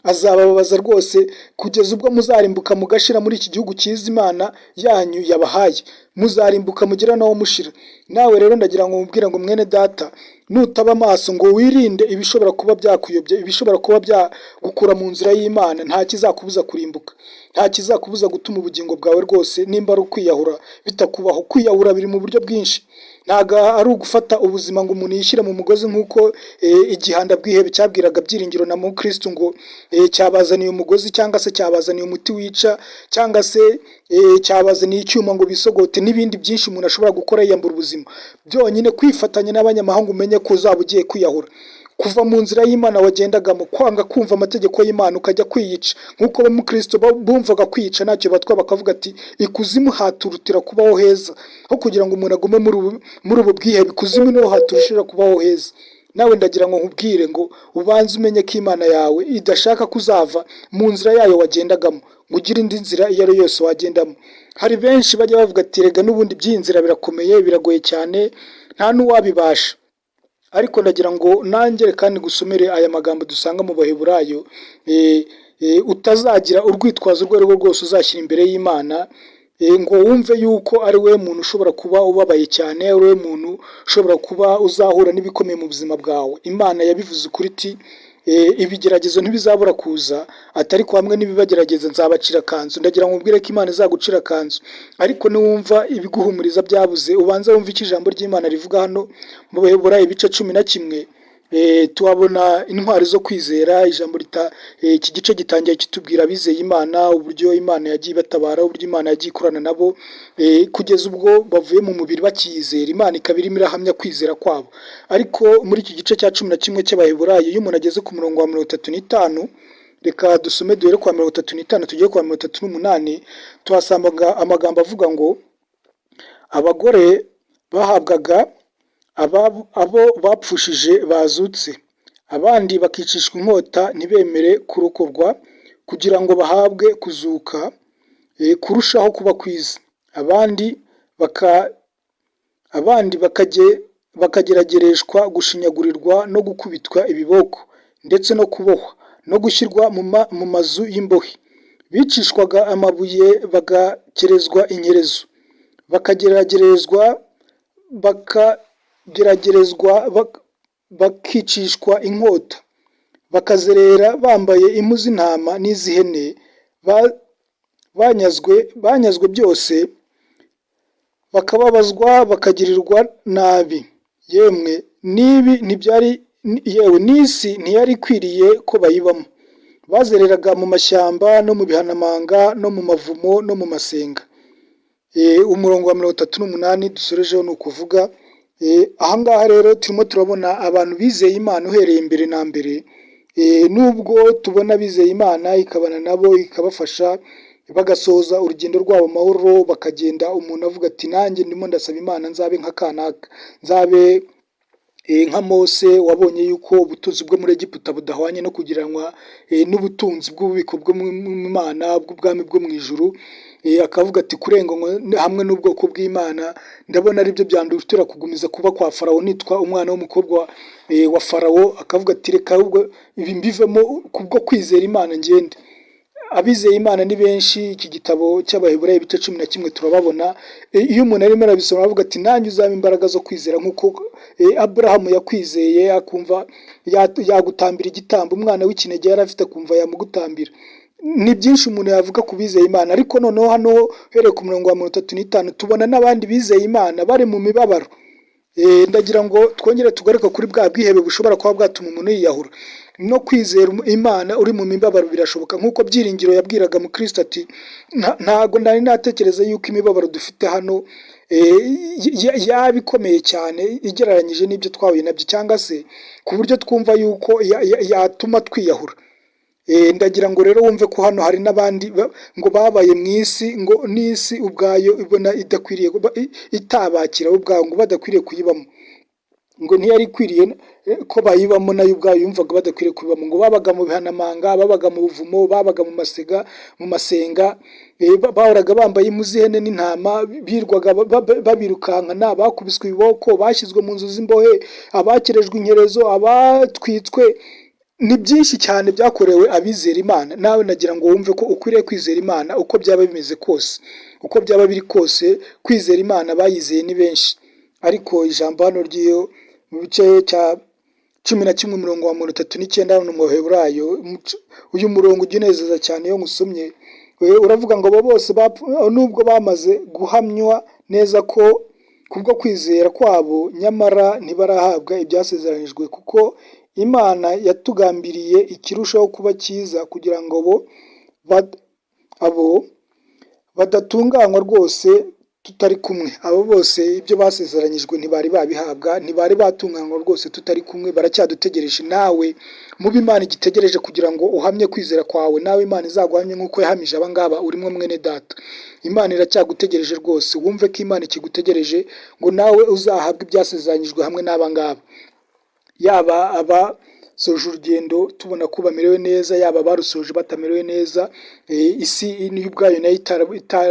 azababaza rwose kugeza ubwo muzarimbuka mugashira muri iki gihugu cyiza Imana yanyu yabahaye, muzarimbuka mugira nawo mushira. Nawe rero ndagira ngo mubwire ngo mwene data, nutaba amaso ngo wirinde ibishobora kuba byakuyobya, ibishobora kuba byagukura mu nzira y'Imana, nta kizakubuza kurimbuka, nta kizakubuza gutuma ubugingo bwawe rwose nimba ari ukwiyahura bitakubaho. Kwiyahura biri mu buryo bwinshi, ntago ari ugufata ubuzima ngo umuntu yishyire mu mugozi nk'uko igihanda bwihebe cyabwiraga byiringiro na mukristo ngo cyabazaniye umugozi cyangwa se cyabazaniye umuti wica cyangwa se cyabazaniye icyuma ngo bisogote n'ibindi byinshi umuntu ashobora gukora yiyambura ubuzima. Byonyine kwifatanya n'abanyamahanga umenye ko uzaba ugiye kwiyahura, kuva mu nzira y'Imana wagendagamo, kwanga kumva amategeko y'Imana ukajya kwiyica nk'uko abamukristo bumvaga kwiyica ntacyo batwa, bakavuga ati ikuzimu haturutira kubaho heza, aho kugira ngo umuntu agume muri ubu bwihebe, ikuzimu niho haturushira kubaho heza. Nawe ndagira ngo nkubwire ngo ubanze umenye ko Imana yawe idashaka kuzava mu nzira yayo wagendagamo, ngo ugire indi nzira iyo ari yose wagendamo. Hari benshi bajya bavuga ati rega n'ubundi by'iyi nzira birakomeye, biragoye cyane, nta n'uwabibasha. Ariko ndagira ngo nangere kandi gusomere aya magambo dusanga mu Baheburayo, utazagira urwitwazo urwo ari rwo rwose uzashyira imbere y'Imana ngo wumve yuko ari we muntu ushobora kuba ubabaye cyane, ari we muntu ushobora kuba uzahura n'ibikomeye mu buzima bwawe. Imana yabivuze ukuri iti ibigeragezo ntibizabura kuza, atari ko hamwe n'ibibagerageza nzabacira kanzu. Ndagira ngo ubwire ko Imana izagucira kanzu, ariko niwumva ibiguhumuriza byabuze ubanza wumva icyo ijambo ry'Imana rivuga hano mu Baheburayo ibice 11. Tuhabona intwari zo kwizera. Ijambo iki gice gitangiye kitubwira abizeye Imana uburyo Imana yagiye batabara, uburyo Imana yagiye ikorana nabo kugeza ubwo bavuye mu mubiri bakiyizera. Imana ikaba irimo irahamya kwizera kwabo. Ariko muri iki gice cya 11 cy'Abaheburayo, iyo umuntu ageze ku murongo wa 35, reka dusome duhere kwa 35 tujye kwa 38, tuhasanga amagambo avuga ngo abagore bahabwaga abo bapfushije bazutse, abandi bakicishwa inkota ntibemere kurokorwa kugira ngo bahabwe kuzuka kurushaho kuba kwiza. Abandi bakageragereshwa gushinyagurirwa no gukubitwa ibiboko ndetse no kubohwa no gushyirwa mu mazu y'imbohe. Bicishwaga amabuye bagakerezwa inkerezo, bakicishwa inkota, bakazerera bambaye impu z'intama n'iz'ihene, banyazwe byose, bakababazwa bakagirirwa nabi. Yemwe n'isi ntiyari ikwiriye ko bayibamo. Bazereraga mu mashyamba no mu bihanamanga no mu mavumo no mu masenga. Umurongo wa 38 dusorejeho ni ukuvuga ahangaha rero turimo turabona abantu bizeye Imana uhereye mbere na mbere. Nubwo tubona bizeye Imana ikabana nabo ikabafasha bagasoza urugendo rwabo amahoro, bakagenda umuntu avuga ati nanjye ndimo ndasaba Imana nzabe nka Kanaka, nzabe nka Mose wabonye yuko ubutunzi bwo muri Egiputa budahwanye no kugiranwa n'ubutunzi bw'ububiko bwo mu Imana bw'ubwami bwo mu ijuru. akavuga ati kurenganywa hamwe n'ubwoko bw'Imana ndabona ari byo byandutira kugumiza kuba kwa Farawo nitwa umwana w'umukobwa wa Farawo, akavuga ati reka ahubwo ibi mbivemo kubwo kwizera Imana ngende. Abizeye Imana ni benshi. Iki gitabo cy'Abaheburayo ibice 11 turababona. Iyo umuntu arimo arabisoma avuga ati nanjye uzaba imbaraga zo kwizera nk'uko Aburahamu yakwizeye akumva yagutambira igitambo, umwana w'ikinege yari afite akumva yamugutambira. Ni byinshi umuntu yavuga ku bizeye Imana, ariko noneho hano hereye ku murongo wa 35 tubona n'abandi bizeye Imana bari mu mibabaro. Ndagira ngo twongere tugaruka kuri bwa bwihebe bushobora kuba bwatuma umuntu yiyahura. No kwizera Imana uri mu mibabaro birashoboka, nk'uko Byiringiro yabwiraga mu Kristo ati ntago nari natekereza yuko imibabaro dufite hano yaba ikomeye cyane igereranyije n'ibyo twahuye nabyo, cyangwa se ku buryo twumva yuko yatuma twiyahura. Ndagira ngo rero wumve ko hano hari n'abandi ngo babaye mu isi, ngo n'isi ubwayo ibona idakwiriye itabakira ubwayo, ngo badakwiriye kuyibamo, ngo ntiyari ikwiriye ko bayibamo nayo ubwayo yumvaga badakwiriye kuyibamo, ngo babaga mu bihanamanga, babaga mu buvumo, babaga mu masenga, bahoraga bambaye impu z'ihene n'intama, birwaga babirukankana, bakubiswe ibiboko, bashyizwe mu nzu z'imbohe, abakerejwe inkerezo, abatwitswe. Ni byinshi cyane byakorewe abizera Imana. Nawe nagira ngo wumve ko ukwiriye kwizera Imana uko byaba bimeze kose, uko byaba biri kose. Kwizera Imana bayizeye ni benshi, ariko ijambo hano ry'iyo mu bice cya 11 umurongo wa 39 no mu Baheburayo, uyu murongo uginezeza cyane iyo musomye. Uravuga ngo abo bose nubwo bamaze guhamywa neza ko kubwo kwizera kwabo, nyamara ntibarahabwa ibyasezeranijwe, kuko Imana yatugambiriye ikirushaho kuba cyiza, kugira ngo abo badatunganywa rwose tutari kumwe. Abo bose ibyo basezeranyijwe ntibari babihabwa, ntibari batunganywa rwose tutari kumwe, baracyadutegereje. Nawe mu Imana igitegereje kugira ngo uhamye kwizera kwawe, nawe Imana izaguhamye nk'uko yahamije abangaba urimo mwene data. Imana iracyagutegereje rwose, wumve ko Imana ikigutegereje ngo nawe uzahabwe ibyasezeranyijwe hamwe n'abangaba. Yaba abasoje urugendo tubona ko bamerewe neza, yaba barusoje batamerewe neza, isi niyo ubwayo nayo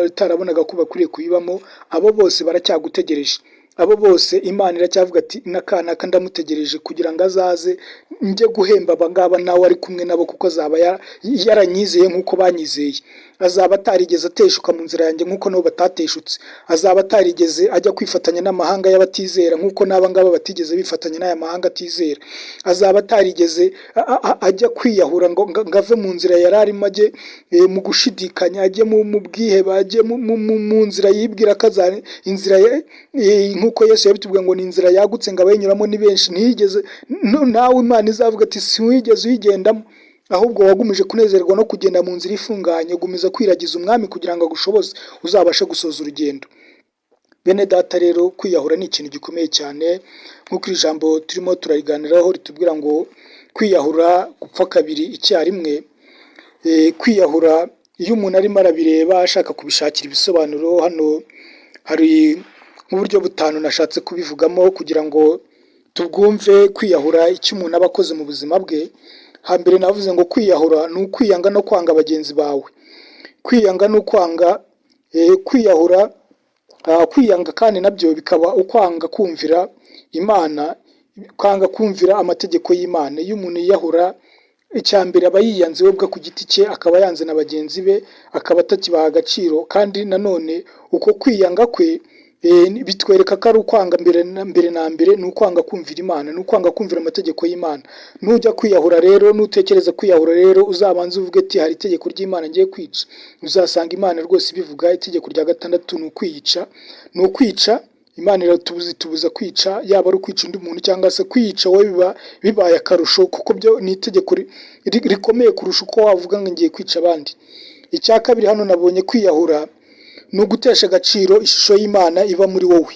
itarabonaga ko bakwiriye kuyibamo, abo bose baracyagutegereje. Abo bose Imana iracyavuga ati n'akana ndamutegereje kugira ngo azaze njye guhemba abangaba nawe ari kumwe nabo, kuko azaba yaranyizeye nk'uko banyizeye. Azaba atarigeze ateshuka mu nzira yanjye nk'uko nabo batateshutse. Azaba atarigeze ajya kwifatanya n'amahanga y'abatizera nk'uko n'abangaba batigeze bifatanya n'aya mahanga atizera. Azaba atarigeze ajya kwiyahura ngo ave mu nzira yari arimo, ajye mu gushidikanya, ajye mu bwihebe, ajye mu nzira yibwira ko inzira nk'uko Yesu yabitubwiye ngo ni inzira yagutse ngo abayinyuramo ni benshi. Ntiyigeze nawe Imana izavuga ati si wigeze uyigendamo, ahubwo wagumije kunezerwa no kugenda mu nzira ifunganye, gumiza kwiragiza umwami kugira ngo agushoboze uzabashe gusoza urugendo. Bene data rero, kwiyahura ni ikintu gikomeye cyane, nk'uko iri jambo turimo turariganiraho ritubwira ngo kwiyahura gupfa kabiri icyarimwe. Kwiyahura iyo umuntu arimo arabireba ashaka kubishakira ibisobanuro, hano hari nk'uburyo butanu nashatse kubivugamo kugira ngo tubwumve. Kwiyahura icyo umuntu aba akoze mu buzima bwe. Hambere navuze ngo kwiyahura ni ukwiyanga no kwanga bagenzi bawe. Kwiyanga no kwanga kwiyahura, kwiyanga kandi nabyo bikaba ukwanga kumvira Imana, kwanga kumvira amategeko y'Imana. Iyo umuntu yiyahura, icya mbere aba yiyanze we ubwe ku giti cye, akaba yanze na bagenzi be, akaba atakibaha agaciro. Kandi nanone uko kwiyanga kwe bitwereka ko ari ukwanga mbere na mbere, ni ukwanga kumvira Imana, ni ukwanga kumvira amategeko y'Imana. Nujya kwiyahura rero, nutekereza kwiyahura rero, uzabanze uvuge ati hari itegeko ry'Imana ngiye kwica. Uzasanga Imana rwose ibivuga. Itegeko rya 6 ni ukwica. Ni ukwica. Imana iratubuza kwica, yaba ari ukwica undi muntu cyangwa se kwica wowe bibaye akarusho, kuko byo ni itegeko rikomeye kurusha uko wavuga ngo ngiye kwica abandi. Icya kabiri hano nabonye kwiyahura ni ugutesha agaciro ishusho y'Imana iba muri wowe.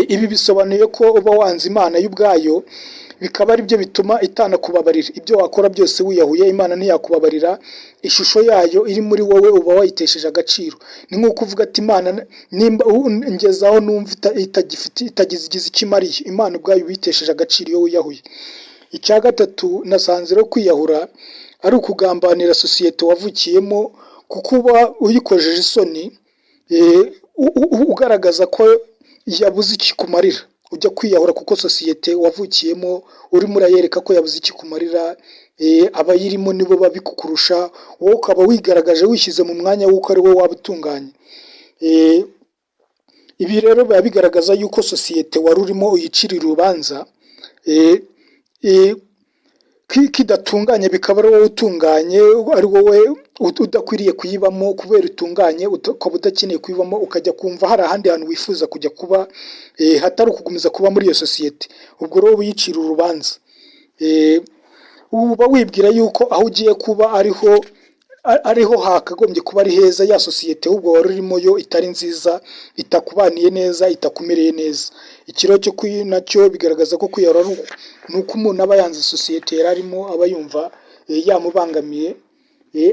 Ibi bisobanuye ko uba wanze Imana y'ubwayo, bikaba ari byo bituma itanakubabarira. Ibyo wakora byose wiyahuye, Imana ntiyakubabarira. Ishusho yayo iri muri wowe uba wayitesheje agaciro. Ni nk'uko uvuga ati Imana nimba ngezaho numva itagize ikimariye, Imana ubwayo uyitesheje agaciro iyo wiyahuye. Icya gatatu nasanze rero kwiyahura ari ukugambanira sosiyete wavukiyemo, kuko uba uyikojeje isoni, ugaragaza ko yabuze ikikumarira, ujya kwiyahura kuko sosiyete wavukiyemo urimo urayereka ko yabuze ikikumarira, abayirimo nibo babi kukurusha, wowe ukaba wigaragaje wishyize mu mwanya w'uko ari wowe waba utunganye. Ibi rero biba bigaragaza yuko sosiyete wari urimo uyicira urubanza kidatunganye, bikaba ari wowe utunganye, ari wowe udakwiriye kuyibamo kubera utunganye, ukaba udakeneye kuyibamo, ukajya kumva hari ahandi hantu wifuza kujya kuba hatari ukugumiza kuba muri iyo sosiyete. Ubwo rero uyicira urubanza, uba wibwira yuko aho ugiye kuba ariho hakagombye kuba ari heza, ya sosiyete ahubwo wari urimo yo itari nziza, itakubaniye neza, itakumereye neza. Ikiro cyo nacyo bigaragaza ko kwiyahura ni uko umuntu aba yanze sosiyete yari arimo, aba yumva yamubangamiye.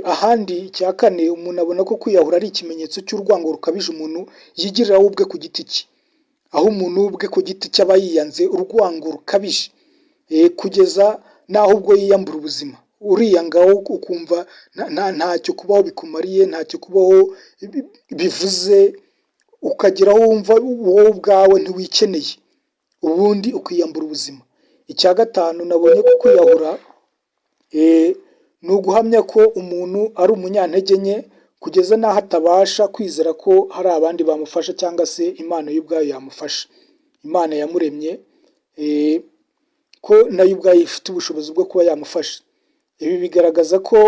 Ahandi icya kane, umuntu abona ko kwiyahura ari ikimenyetso cy'urwango rukabije umuntu yigirira we ubwe ku giti cye, aho umuntu ubwe ku giti cye aba yiyanze urwango rukabije, kugeza n'aho ubwo yiyambura ubuzima. Uriyangaho ukumva ntacyo kubaho bikumariye, ntacyo kubaho bivuze, ukageraho wumva wowe ubwawe ntiwikeneye, ubundi ukiyambura ubuzima. Icya gatanu nabonye ko kwiyahura ni uguhamya ko umuntu ari umunyantege nke, kugeza n'aho atabasha kwizera ko hari abandi bamufasha cyangwa se Imana yo ubwayo yamufasha. Imana yamuremye ko nayo ubwayo ifite ubushobozi bwo kuba yamufasha. Ibi bigaragaza ko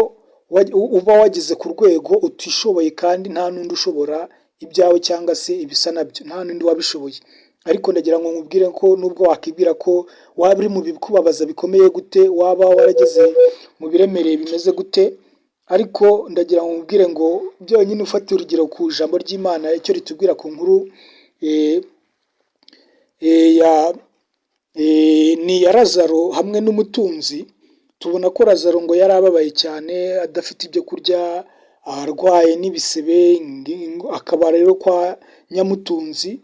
uba wageze ku rwego utishoboye kandi nta n'undi ushobora ibyawe cyangwa se ibisa nabyo, nta n'undi wabishoboye. Ariko ndagira ngo nkubwire ko nubwo wakibwira ko waba uri mu bikubabaza bikomeye gute, waba warageze mu biremereye bimeze gute, ariko ndagira ngo nkubwire ngo byonyine ufate urugero ku ijambo ry'Imana, icyo ritubwira ku nkuru ni ya Lazaro hamwe n'umutunzi. Tubona ko Lazaro ngo yari ababaye cyane, adafite ibyo kurya, arwaye n'ibisebe, akaba rero kwa nyamutunzi.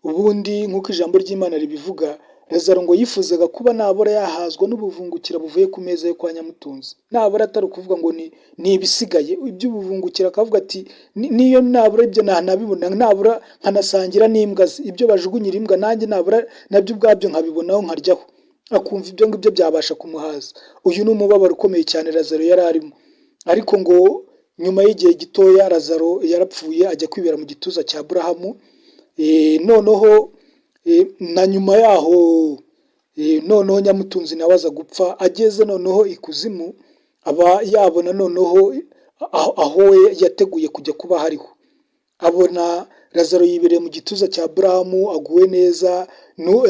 Ubundi nk'uko ijambo ry'Imana ribivuga, Lazaro ngo yifuzaga kuba nabura yahazwa n'ubuvungukira buvuye ku meza yo kwa nyamutunzi. Nabura atari ukuvuga ngo ni ibisigaye iby'ubuvungukira, akavuga ati niyo nabura ibyo ntanabibona, nabura nkanasangira n'imbwa ze, ibyo bajugunyira imbwa nanjye nabura nabyo ubwabyo nkabibonaho nkaryaho, akumva ibyo ngibyo byabasha kumuhaza. Uyu ni umubabaro ukomeye cyane Lazaro yari arimo. Ariko ngo nyuma y'igihe gitoya Lazaro yarapfuye, ajya kwibera mu gituza cya Aburahamu. Noneho na nyuma yaho noneho nyamutunzi nawe aza gupfa. Ageze noneho ikuzimu, aba yabona noneho aho we yateguye kujya kuba hariho. Abona Lazaro yibereye mu gituza cya Aburahamu, aguwe neza,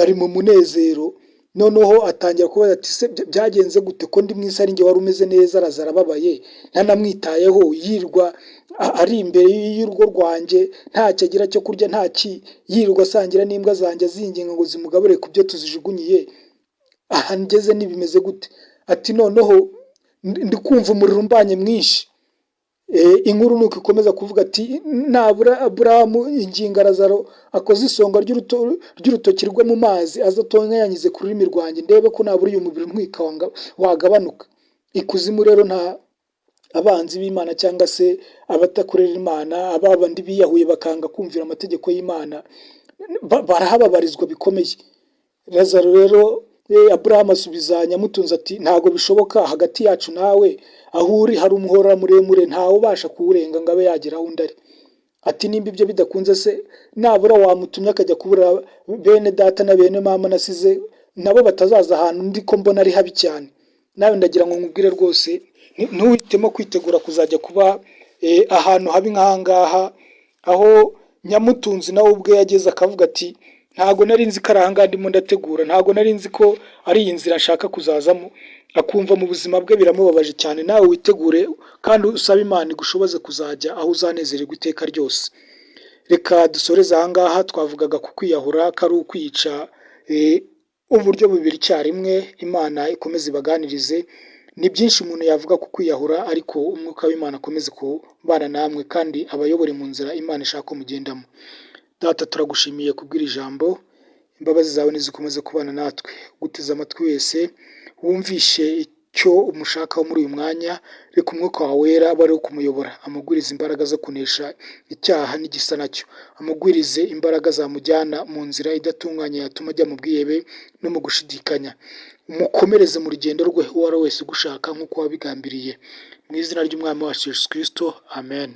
ari mu munezero. Noneho atangira kubaza ati se byagenze gute ko ndi mwisi ari njye wari umeze neza, Lazaro ababaye, ntanamwitayeho, yirwa ari imbere y'urugo rwanjye, ntacyo agira cyo kurya, yirwa asangira n'imbwa zanjye azinginga ngo zimugabure ku byo tuzijugunyiye, aha ngeze nibimeze gute? Ati noneho ndi kumva umuriro umbanye mwinshi. Inkuru nuko ikomeza kuvuga ati nabura Aburahamu inginga Lazaro akoze isonga ry'urutoki rwe mu mazi, azatonka yanyize ku rurimi rwanjye, ndebe ko nabura uyu mubiri ntwika wagabanuka. Ikuzimu rero nta abanzi b'Imana cyangwa se abatakorera Imana, ababandi biyahuye bakanga kumvira amategeko y'Imana, barahababarizwa bikomeye. Lazaro rero Aburahamu asubiza nyamutunzi ati ntabwo bishoboka, hagati yacu nawe aho uri hari umuhora muremure, ntawe ubasha kuwurenga ngo abe yagera aho undi ari. Ati nimba ibyo bidakunze se nabura wamutumye akajya kubura bene data na bene mama nasize, nabo batazaza ahantu ndi ko mbona ari habi cyane. Nawe ndagira ngo nkubwire rwose, ntuhitemo kwitegura kuzajya kuba ahantu habi nk'aha ngaha, aho nyamutunzi nawe ubwe yageze akavuga ati ntabwo nari nzi ko ari aha ngaha ndimo ndategura, ntabwo nari nzi ko ari iyi nzira nshaka kuzazamo. Akumva mu buzima bwe biramubabaje cyane. Nawe witegure kandi usaba Imana igushoboze kuzajya aho uzanezererwa iteka ryose. Reka dusoreze aha ngaha. Twavugaga ku kwiyahura ko ari ukwica uburyo bubiri icyarimwe. Imana ikomeze ibaganirize. Ni byinshi umuntu yavuga ku kwiyahura, ariko umwuka w'Imana akomeze kubana namwe kandi abayobore mu nzira Imana ishaka ko mugendamo. Data, turagushimiye kubwira ijambo, imbabazi zawe nizikomeze kubana natwe. Guteze amatwi wese wumvishe icyo umushakaho muri uyu mwanya, reka umwuka wawe wera abe ari wo kumuyobora, amugwirize imbaraga zo kunesha icyaha n'igisa nacyo, amugwirize imbaraga zamujyana mu nzira idatunganye yatuma ajya mu bwihebe no mu gushidikanya. Umukomereze mu rugendo rwe uwo ari we wese ugushaka nk'uko wabigambiriye, mu izina ry'umwami wacu Yesu Kristo, amen.